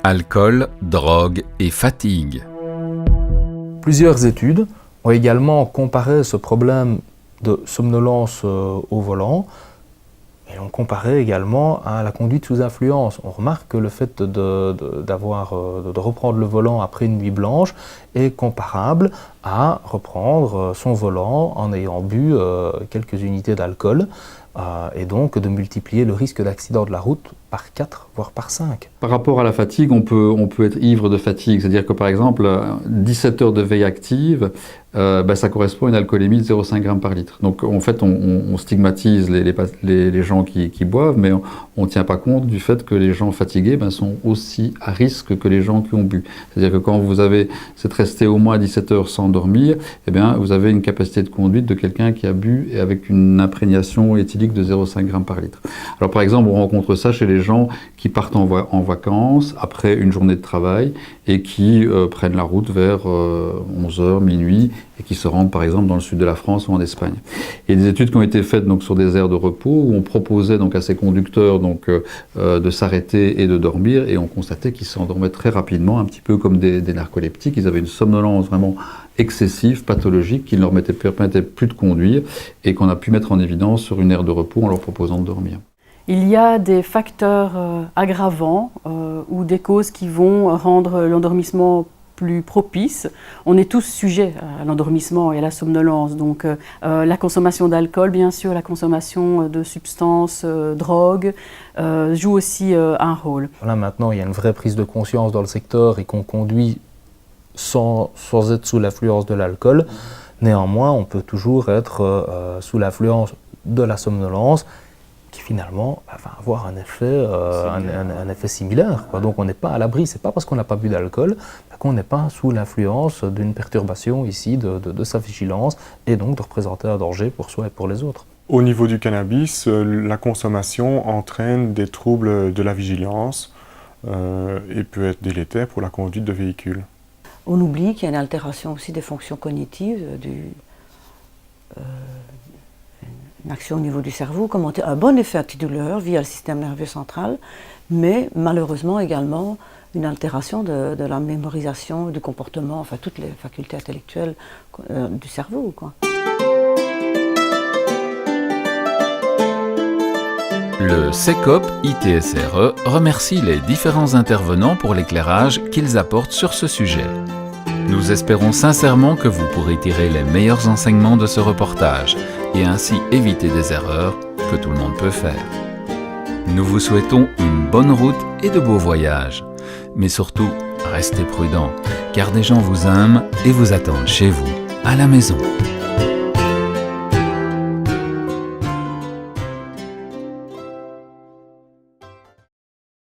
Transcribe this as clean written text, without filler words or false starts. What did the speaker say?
Alcool, drogue et fatigue. Plusieurs études ont également comparé ce problème de somnolence au volant et l'ont comparé également à la conduite sous influence. On remarque que le fait de reprendre le volant après une nuit blanche est comparable à reprendre son volant en ayant bu quelques unités d'alcool et donc de multiplier le risque d'accident de la route par 4, voire par 5. Par rapport à la fatigue, on peut être ivre de fatigue, c'est-à-dire que par exemple, 17 heures de veille active, ça correspond à une alcoolémie de 0,5 g par litre. Donc en fait, on stigmatise les gens qui boivent, mais on ne tient pas compte du fait que les gens fatigués sont aussi à risque que les gens qui ont bu. C'est-à-dire que quand vous êtes resté au moins 17 heures sans dormir, vous avez une capacité de conduite de quelqu'un qui a bu et avec une imprégnation éthylique de 0,5 g par litre. Alors par exemple, on rencontre ça chez les gens qui partent en vacances après une journée de travail et qui prennent la route vers 11h, minuit et qui se rendent par exemple dans le sud de la France ou en Espagne. Il y a des études qui ont été faites sur des aires de repos où on proposait à ces conducteurs de s'arrêter et de dormir et on constatait qu'ils s'endormaient très rapidement, un petit peu comme des narcoleptiques. Ils avaient une somnolence vraiment excessive, pathologique, qui ne leur permettait plus de conduire et qu'on a pu mettre en évidence sur une aire de repos en leur proposant de dormir. Il y a des facteurs aggravants ou des causes qui vont rendre l'endormissement plus propice. On est tous sujets à l'endormissement et à la somnolence. Donc la consommation d'alcool, bien sûr, la consommation de substances, drogues, joue aussi un rôle. Là maintenant, il y a une vraie prise de conscience dans le secteur et qu'on conduit sans être sous l'influence de l'alcool. Néanmoins, on peut toujours être sous l'influence de la somnolence qui finalement va avoir un effet similaire. Donc on n'est pas à l'abri, c'est pas parce qu'on n'a pas bu d'alcool qu'on n'est pas sous l'influence d'une perturbation ici de sa vigilance et donc de représenter un danger pour soi et pour les autres. Au niveau du cannabis, la consommation entraîne des troubles de la vigilance et peut être délétère pour la conduite de véhicules. On oublie qu'il y a une altération aussi des fonctions cognitives, une action au niveau du cerveau, un bon effet antidouleur via le système nerveux central, mais malheureusement également une altération de la mémorisation, du comportement, enfin toutes les facultés intellectuelles du cerveau, quoi. Le CECOP ITSRE remercie les différents intervenants pour l'éclairage qu'ils apportent sur ce sujet. Nous espérons sincèrement que vous pourrez tirer les meilleurs enseignements de ce reportage et ainsi éviter des erreurs que tout le monde peut faire. Nous vous souhaitons une bonne route et de beaux voyages. Mais surtout, restez prudents, car des gens vous aiment et vous attendent chez vous, à la maison.